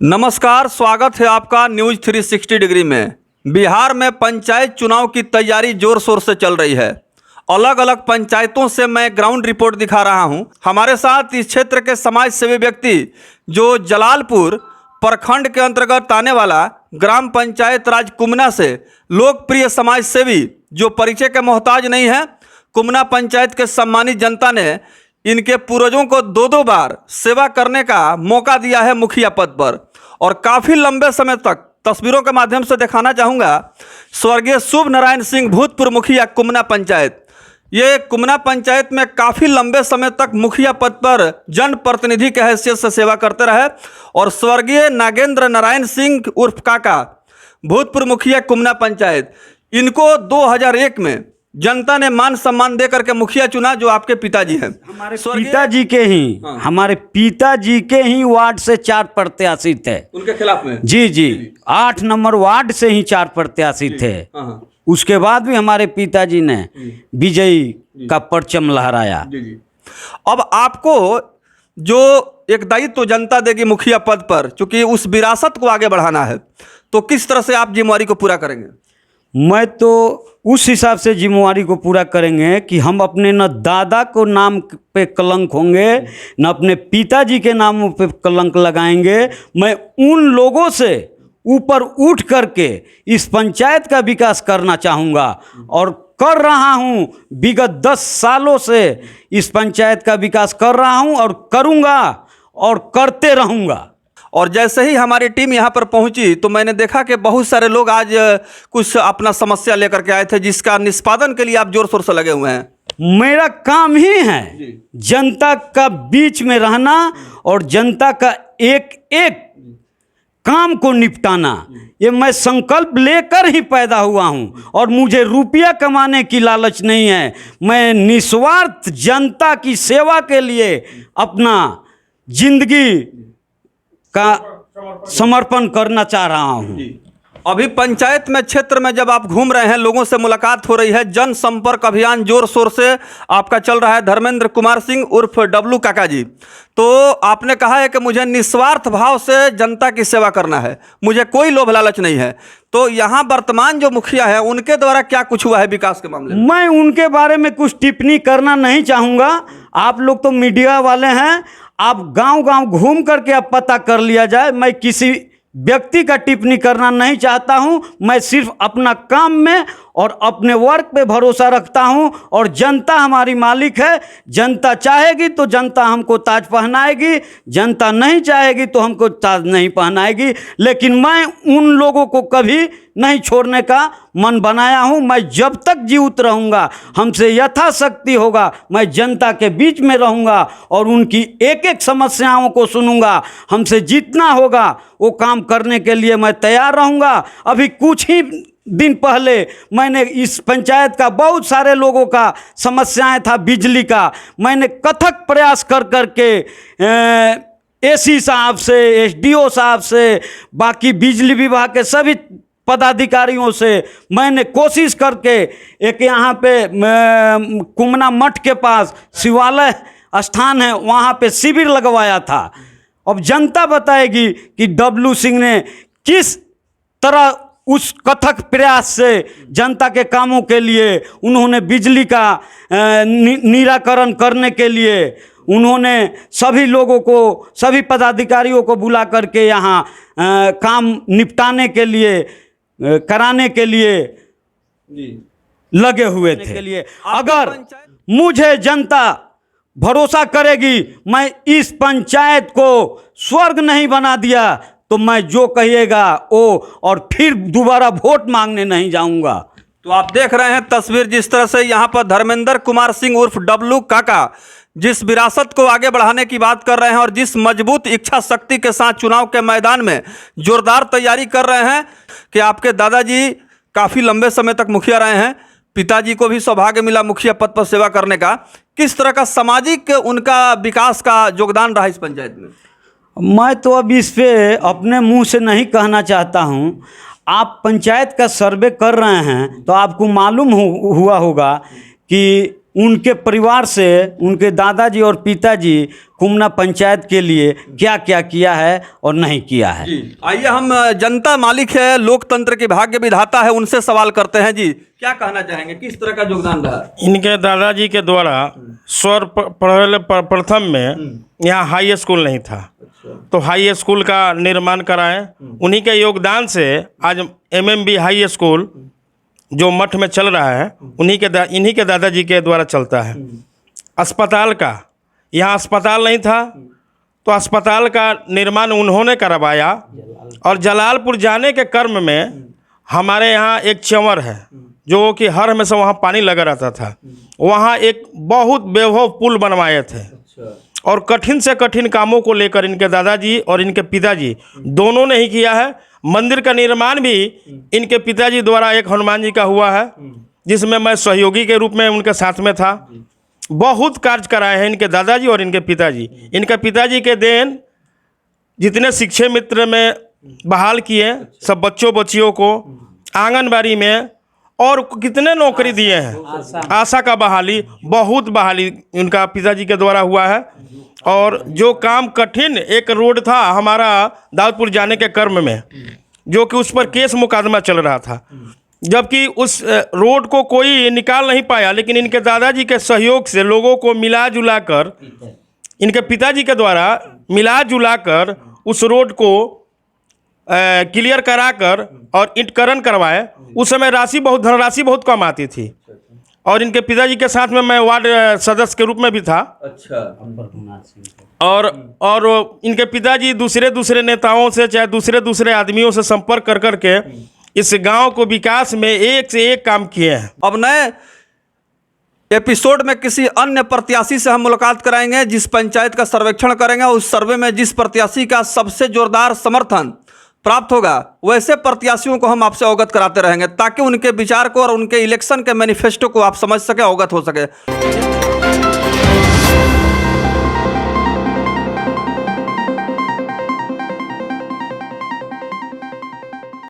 नमस्कार, स्वागत है आपका न्यूज 360 डिग्री में। बिहार में पंचायत चुनाव की तैयारी जोर शोर से चल रही है। अलग अलग पंचायतों से मैं ग्राउंड रिपोर्ट दिखा रहा हूं। हमारे साथ इस क्षेत्र के समाज सेवी व्यक्ति जो जलालपुर प्रखंड के अंतर्गत आने वाला ग्राम पंचायत राज कुमना से लोकप्रिय समाज सेवी जो परिचय के मोहताज नहीं है, कुमना पंचायत के सम्मानित जनता ने इनके पूर्वजों को दो बार सेवा करने का मौका दिया है मुखिया पद पर, और काफ़ी लंबे समय तक तस्वीरों के माध्यम से दिखाना चाहूँगा। स्वर्गीय शुभ नारायण सिंह भूतपूर्व मुखिया कुमना पंचायत, ये कुमना पंचायत में काफ़ी लंबे समय तक मुखिया पद पर जनप्रतिनिधि के हैसियत से सेवा करते रहे, और स्वर्गीय नागेंद्र नारायण सिंह उर्फ काका भूतपूर्व मुखिया कुमना पंचायत, इनको 2001 में जनता ने मान सम्मान दे करके मुखिया चुना, जो आपके पिताजी हैं। हमारे पिताजी के ही वार्ड से 4 प्रत्याशी थे उनके खिलाफ में। जी 8 नंबर वार्ड से ही 4 प्रत्याशी थे। उसके बाद भी हमारे पिताजी ने विजयी का परचम लहराया। अब आपको जो एक दायित्व जनता देगी मुखिया पद पर, चूंकि उस विरासत को आगे बढ़ाना है, तो किस तरह से आप जिम्मेवारी को पूरा करेंगे? मैं तो उस हिसाब से जिम्मेवारी को पूरा करेंगे कि हम अपने न दादा को नाम पे कलंक होंगे, न अपने पिताजी के नाम पे कलंक लगाएंगे। मैं उन लोगों से ऊपर उठ करके इस पंचायत का विकास करना चाहूँगा, और कर रहा हूँ। विगत 10 सालों से इस पंचायत का विकास कर रहा हूँ और करूँगा और करते रहूँगा। और जैसे ही हमारी टीम यहाँ पर पहुँची तो मैंने देखा कि बहुत सारे लोग आज कुछ अपना समस्या लेकर के आए थे, जिसका निष्पादन के लिए आप जोर शोर से लगे हुए हैं। मेरा काम ही है जनता का बीच में रहना और जनता का एक एक काम को निपटाना। ये मैं संकल्प लेकर ही पैदा हुआ हूँ, और मुझे रुपया कमाने की लालच नहीं है। मैं निस्वार्थ जनता की सेवा के लिए अपना जिंदगी का समर्पण करना चाह रहा हूँ। अभी पंचायत में क्षेत्र में जब आप घूम रहे हैं, लोगों से मुलाकात हो रही है, जनसंपर्क अभियान जोर शोर से आपका चल रहा है। धर्मेंद्र कुमार सिंह उर्फ डब्लू काका जी, तो आपने कहा है कि मुझे निस्वार्थ भाव से जनता की सेवा करना है, मुझे कोई लोभ लालच नहीं है। तो यहाँ वर्तमान जो मुखिया है, उनके द्वारा क्या कुछ हुआ है विकास के मामले में? मैं उनके बारे में कुछ टिप्पणी करना नहीं चाहूँगा। आप लोग तो मीडिया वाले हैं, आप गांव-गांव घूम करके अब पता कर लिया जाए। मैं किसी व्यक्ति का टिप्पणी करना नहीं चाहता हूं। मैं सिर्फ अपना काम में और अपने वर्क पे भरोसा रखता हूं, और जनता हमारी मालिक है। जनता चाहेगी तो जनता हमको ताज पहनाएगी, जनता नहीं चाहेगी तो हमको ताज नहीं पहनाएगी। लेकिन मैं उन लोगों को कभी नहीं छोड़ने का मन बनाया हूं। मैं जब तक जीवित रहूंगा, हमसे यथाशक्ति होगा, मैं जनता के बीच में रहूंगा और उनकी एक एक समस्याओं को सुनूंगा। हमसे जितना होगा वो काम करने के लिए मैं तैयार रहूंगा। अभी कुछ ही दिन पहले मैंने इस पंचायत का बहुत सारे लोगों का समस्याएं था, बिजली का, मैंने कथक प्रयास कर करके एसी साहब से, एसडीओ साहब से, बाकी बिजली विभाग के सभी पदाधिकारियों से मैंने कोशिश करके एक यहाँ पे कुमना मठ के पास शिवालय स्थान है, वहाँ पे शिविर लगवाया था। अब जनता बताएगी कि डब्लू सिंह ने किस तरह उस कथक प्रयास से जनता के कामों के लिए, उन्होंने बिजली का निराकरण करने के लिए उन्होंने सभी लोगों को, सभी पदाधिकारियों को बुला करके यहाँ काम निपटाने के लिए, कराने के लिए लगे हुए थे। अगर मुझे जनता भरोसा करेगी, मैं इस पंचायत को स्वर्ग नहीं बना दिया तो मैं जो कहिएगा वो, और फिर दोबारा वोट मांगने नहीं जाऊंगा। तो आप देख रहे हैं तस्वीर, जिस तरह से यहाँ पर धर्मेंद्र कुमार सिंह उर्फ डब्लू काका जिस विरासत को आगे बढ़ाने की बात कर रहे हैं, और जिस मजबूत इच्छा शक्ति के साथ चुनाव के मैदान में जोरदार तैयारी कर रहे हैं कि आपके दादाजी काफ़ी लंबे समय तक मुखिया रहे हैं, पिताजी को भी सौभाग्य मिला मुखिया पद पर सेवा करने का। किस तरह का सामाजिक उनका विकास का योगदान रहा इस पंचायत में? मैं तो अब इस पे अपने मुंह से नहीं कहना चाहता हूं। आप पंचायत का सर्वे कर रहे हैं तो आपको मालूम हुआ होगा कि उनके परिवार से उनके दादाजी और पिताजी कुमना पंचायत के लिए क्या क्या किया है और नहीं किया है। आइए हम जनता मालिक है, लोकतंत्र के भाग्य विधाता है, उनसे सवाल करते हैं। जी क्या कहना चाहेंगे, किस तरह का योगदान रहा? इनके दादाजी के द्वारा प्रथम में यहाँ हाई स्कूल नहीं था, तो हाई स्कूल का निर्माण कराएं। उन्हीं के योगदान से आज एमएमबी हाई स्कूल जो मठ में चल रहा है, इन्हीं के दादाजी के द्वारा चलता है। अस्पताल का, यहाँ अस्पताल नहीं था तो अस्पताल का निर्माण उन्होंने करवाया। और जलालपुर जाने के क्रम में हमारे यहाँ एक चंवर है जो कि हर हमेशा वहाँ पानी लगा रहता था, वहाँ एक बहुत बेवहव पुल बनवाए थे। और कठिन से कठिन कामों को लेकर इनके दादाजी और इनके पिताजी दोनों ने ही किया है। मंदिर का निर्माण भी इनके पिताजी द्वारा एक हनुमान जी का हुआ है, जिसमें मैं सहयोगी के रूप में उनके साथ में था। बहुत कार्य कराए हैं इनके दादाजी और इनके पिताजी। इनके पिताजी के देन जितने शिक्षा मित्र में बहाल किए सब बच्चों बच्चियों को, आंगनबाड़ी में, और कितने नौकरी दिए हैं। आशा का बहाली, बहुत बहाली उनका पिताजी के द्वारा हुआ है। और जो काम कठिन एक रोड था हमारा दाऊदपुर जाने के क्रम में, जो कि उस पर केस मुकदमा चल रहा था, जबकि उस रोड को कोई निकाल नहीं पाया, लेकिन इनके दादाजी के सहयोग से लोगों को मिला जुला कर, इनके पिताजी के द्वारा मिला जुला कर उस रोड को क्लियर कराकर और ईंटकरण करवाए। उस समय धनराशि बहुत कम आती थी, और इनके पिताजी के साथ में मैं वार्ड सदस्य के रूप में भी था। अच्छा। और इनके पिताजी दूसरे नेताओं से, चाहे दूसरे आदमियों से संपर्क कर करके इस गांव को विकास में एक से एक काम किए हैं। अब नए एपिसोड में किसी अन्य प्रत्याशी से हम मुलाकात कराएंगे, जिस पंचायत का सर्वेक्षण करेंगे, उस सर्वे में जिस प्रत्याशी का सबसे जोरदार समर्थन प्राप्त होगा, वैसे प्रत्याशियों को हम आपसे अवगत कराते रहेंगे, ताकि उनके विचार को और उनके इलेक्शन के मैनिफेस्टो को आप समझ सके, अवगत हो सके।